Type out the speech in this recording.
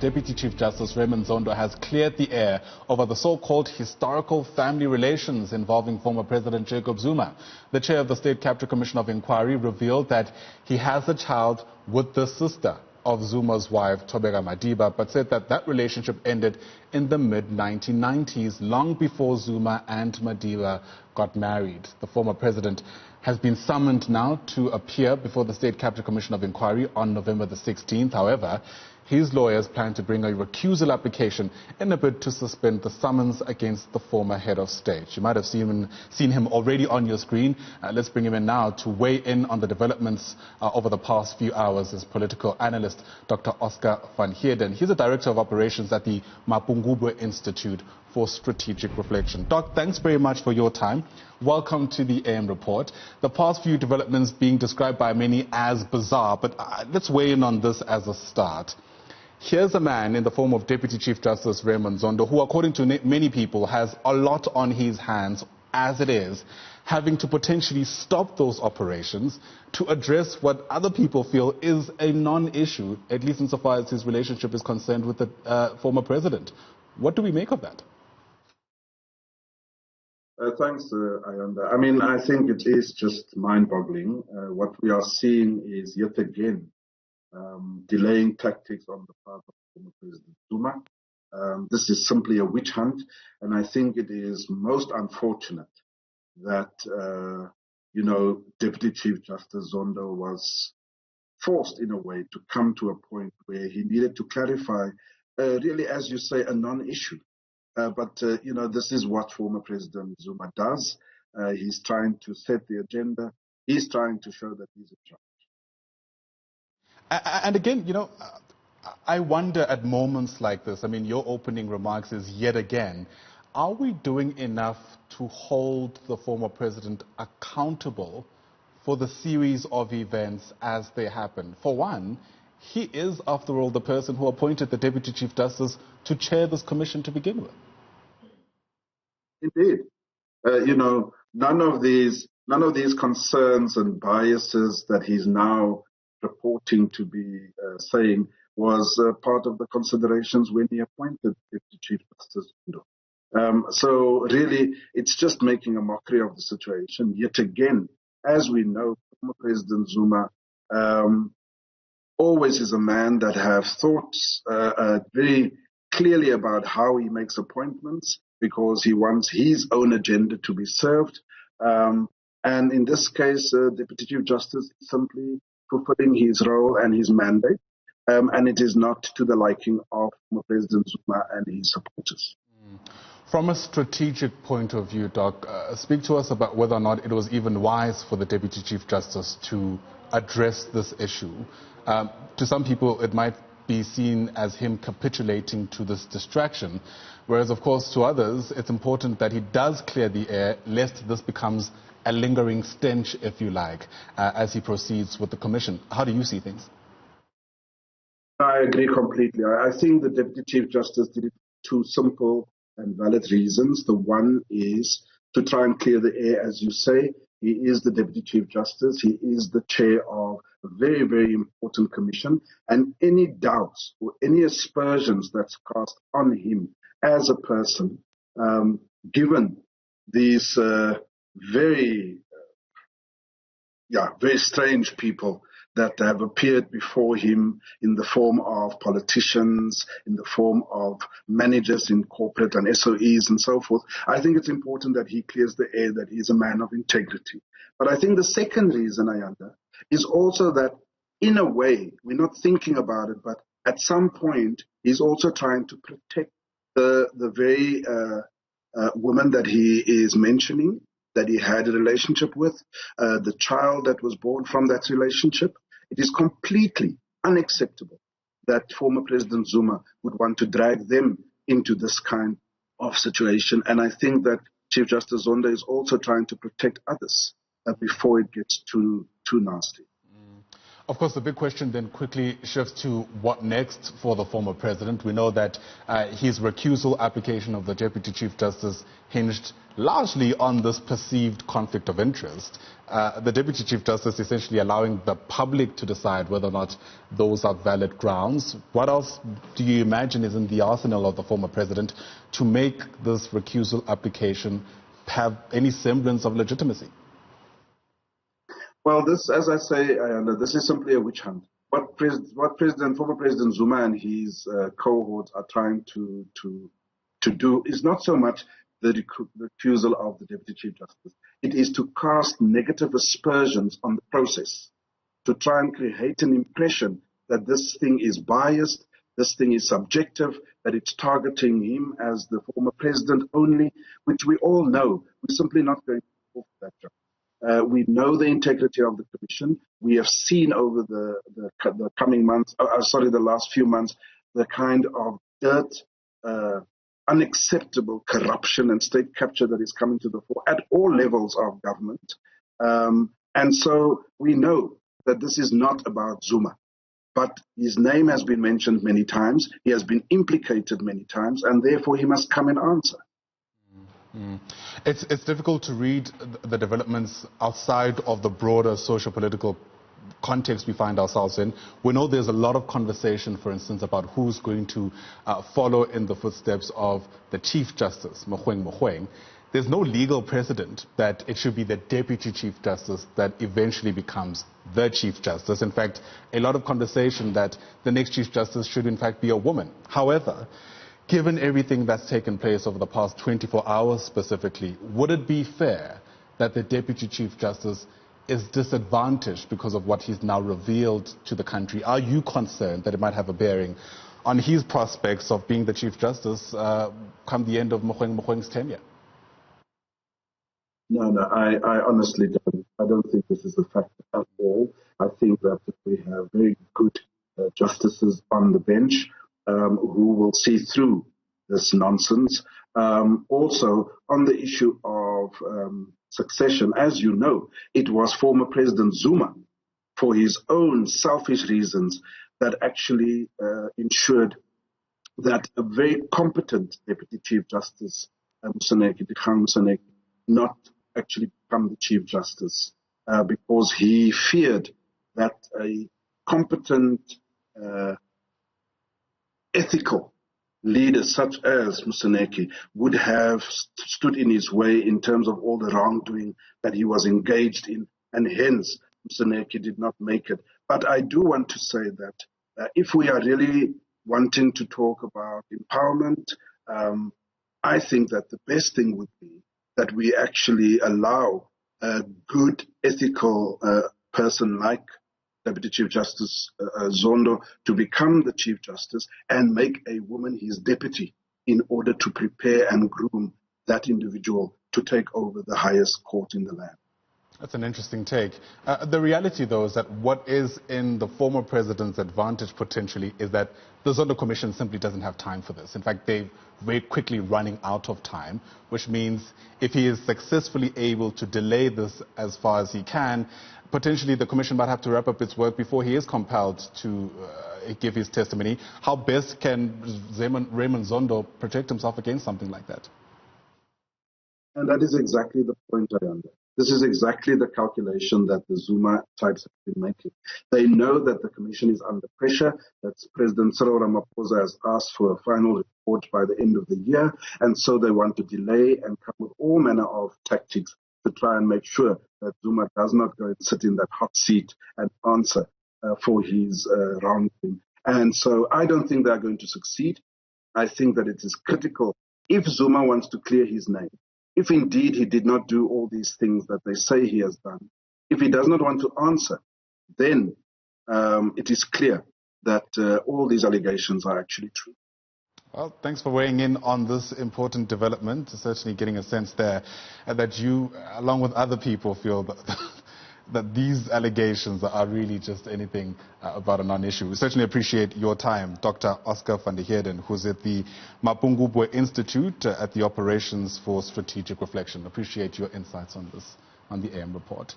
Deputy Chief Justice Raymond Zondo has cleared the air over the so-called historical family relations involving former President Jacob Zuma. The chair of the State Capture Commission of Inquiry revealed that he has a child with the sister of Zuma's wife, Thobeka Madiba, but said that that relationship ended in the mid-1990s, long before Zuma and Madiba got married. The former president has been summoned now to appear before the State Capture Commission of Inquiry on November the 16th. However, his lawyers plan to bring a recusal application in a bid to suspend the summons against the former head of state. You might have seen him already on your screen. Let's bring him in now to weigh in on the developments over the past few hours. As political analyst, Dr. Oscar van Heerden. He's a director of operations at the Mapungubwe Institute for Strategic Reflection. Doc, thanks very much for your time. Welcome to the AM report. The past few developments being described by many as bizarre, but let's weigh in on this as a start. Here's a man in the form of Deputy Chief Justice Raymond Zondo, who, according to many people, has a lot on his hands as it is, having to potentially stop those operations to address what other people feel is a non-issue, at least insofar as his relationship is concerned with the former president. What do we make of that? Thanks, Ayanda. I mean, I think it is just mind-boggling. What we are seeing is yet again delaying tactics on the part of former President Zuma. This is simply a witch hunt, and I think it is most unfortunate that, Deputy Chief Justice Zondo was forced in a way to come to a point where he needed to clarify, really, as you say, a non-issue. But this is what former President Zuma does. He's trying to set the agenda. He's trying to show that he's in charge. And again, I wonder at moments like this, I mean, your opening remarks is yet again, are we doing enough to hold the former president accountable for the series of events as they happen? For one, he is, after all, the person who appointed the Deputy Chief Justice to chair this commission to begin with. Indeed. None of these concerns and biases that he's now reporting to be saying was part of the considerations when he appointed Deputy Chief Justice Zondo. So really, it's just making a mockery of the situation. Yet again, as we know, former President Zuma always is a man that has thoughts very clearly about how he makes appointments, because he wants his own agenda to be served. And in this case, Deputy Chief Justice is simply fulfilling his role and his mandate, and it is not to the liking of President Zuma and his supporters. From a strategic point of view, Doc, speak to us about whether or not it was even wise for the Deputy Chief Justice to address this issue. To some people, it might be seen as him capitulating to this distraction, whereas, of course, to others, it's important that he does clear the air, lest this becomes a lingering stench, if you like, as he proceeds with the commission. How do you see things? I agree completely. I think the Deputy Chief Justice did it for two simple and valid reasons. The one is to try and clear the air, as you say. He is the Deputy Chief Justice. He is the chair of a very, very important commission. And any doubts or any aspersions that's cast on him as a person, given these very strange people that have appeared before him in the form of politicians, in the form of managers in corporate and SOEs and so forth. I think it's important that he clears the air, that he's a man of integrity. But I think the second reason, Ayanda, is also that in a way, we're not thinking about it, but at some point, he's also trying to protect the very woman that he is mentioning, that he had a relationship with, the child that was born from that relationship. It is completely unacceptable that former President Zuma would want to drag them into this kind of situation. And I think that Chief Justice Zondo is also trying to protect others before it gets too nasty. Of course, the big question then quickly shifts to what next for the former president. We know that his recusal application of the Deputy Chief Justice hinged largely on this perceived conflict of interest. The Deputy Chief Justice essentially allowing the public to decide whether or not those are valid grounds. What else do you imagine is in the arsenal of the former president to make this recusal application have any semblance of legitimacy? Well, this, as I say, this is simply a witch hunt. What former President Zuma and his cohorts are trying to do is not so much the recusal of the Deputy Chief Justice. It is to cast negative aspersions on the process, to try and create an impression that this thing is biased, this thing is subjective, that it's targeting him as the former president only, which we all know. We're simply not going to fall for that job. We know the integrity of the commission. We have seen over the coming months, the last few months, the kind of dirt, unacceptable corruption and state capture that is coming to the fore at all levels of government. And so we know that this is not about Zuma. But his name has been mentioned many times. He has been implicated many times, and therefore he must come and answer. It's difficult to read the developments outside of the broader socio-political context we find ourselves in. We know there's a lot of conversation, for instance, about who's going to follow in the footsteps of the Chief Justice, Mogoeng. There's no legal precedent that it should be the Deputy Chief Justice that eventually becomes the Chief Justice. In fact, a lot of conversation that the next Chief Justice should in fact be a woman. However, given everything that's taken place over the past 24 hours specifically, would it be fair that the Deputy Chief Justice is disadvantaged because of what he's now revealed to the country? Are you concerned that it might have a bearing on his prospects of being the Chief Justice come the end of Mogoeng's tenure? No, I honestly don't. I don't think this is a factor at all. I think that we have very good justices on the bench who will see through this nonsense. Also, on the issue of succession, as you know, it was former President Zuma, for his own selfish reasons, that actually ensured that a very competent Deputy Chief Justice, Moseneke, not actually become the Chief Justice because he feared that a competent, ethical leader such as Moseneke would have stood in his way in terms of all the wrongdoing that he was engaged in, and hence Moseneke did not make it. But I do want to say that if we are really wanting to talk about empowerment, I think that the best thing would be that we actually allow a good, ethical person like Deputy Chief Justice Zondo to become the Chief Justice and make a woman his deputy in order to prepare and groom that individual to take over the highest court in the land. That's an interesting take. The reality, though, is that what is in the former president's advantage potentially is that the Zondo Commission simply doesn't have time for this. In fact, they're very quickly running out of time, which means if he is successfully able to delay this as far as he can, potentially the Commission might have to wrap up its work before he is compelled to give his testimony. How best can Raymond Zondo protect himself against something like that? And that is exactly the point, Ayanda. This is exactly the calculation that the Zuma types have been making. They know that the Commission is under pressure, that President Cyril Ramaphosa has asked for a final report by the end of the year, and so they want to delay and come with all manner of tactics to try and make sure that Zuma does not go and sit in that hot seat and answer for his wrongdoing. And so I don't think they're going to succeed. I think that it is critical, if Zuma wants to clear his name, if indeed he did not do all these things that they say he has done, if he does not want to answer, then it is clear that all these allegations are actually true. Well, thanks for weighing in on this important development. Certainly getting a sense there that you, along with other people, feel that these allegations are really just anything about a non-issue. We certainly appreciate your time, Dr. Oscar van der Heerden, who's at the Mapungubwe Institute at the Operations for Strategic Reflection. Appreciate your insights on this, on the AM report.